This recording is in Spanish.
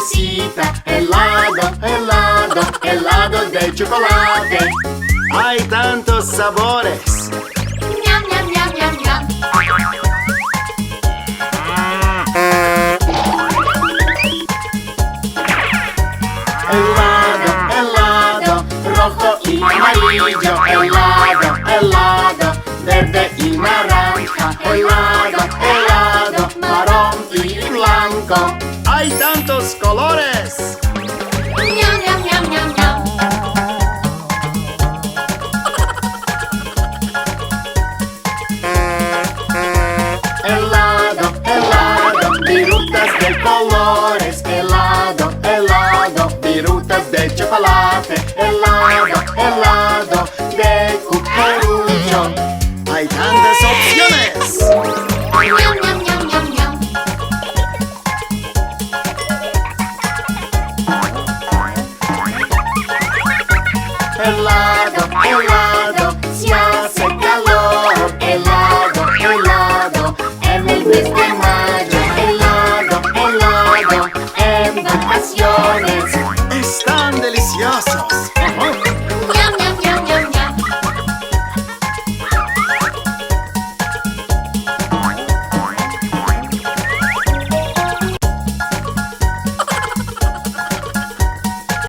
necesita helado, helado, helado de chocolate. Hay tantos sabores. Ñam, ñam, ñam, ñam, ñam. Helado, helado, rojo y amarillo. Helado, helado, verde y naranja. Helado, helado, marrón y blanco. Hay tantos colores. Ñam, ñam, ñam, ñam, ñam. Helado, helado, virutas de colores. Helado, helado, virutas de chocolate. Helado, helado, de cucurucho. Hay tantas opciones. Ñam, ñam, ñam, ñam, ñam. Helado, helado, si hace calor. Helado, helado, en el mes de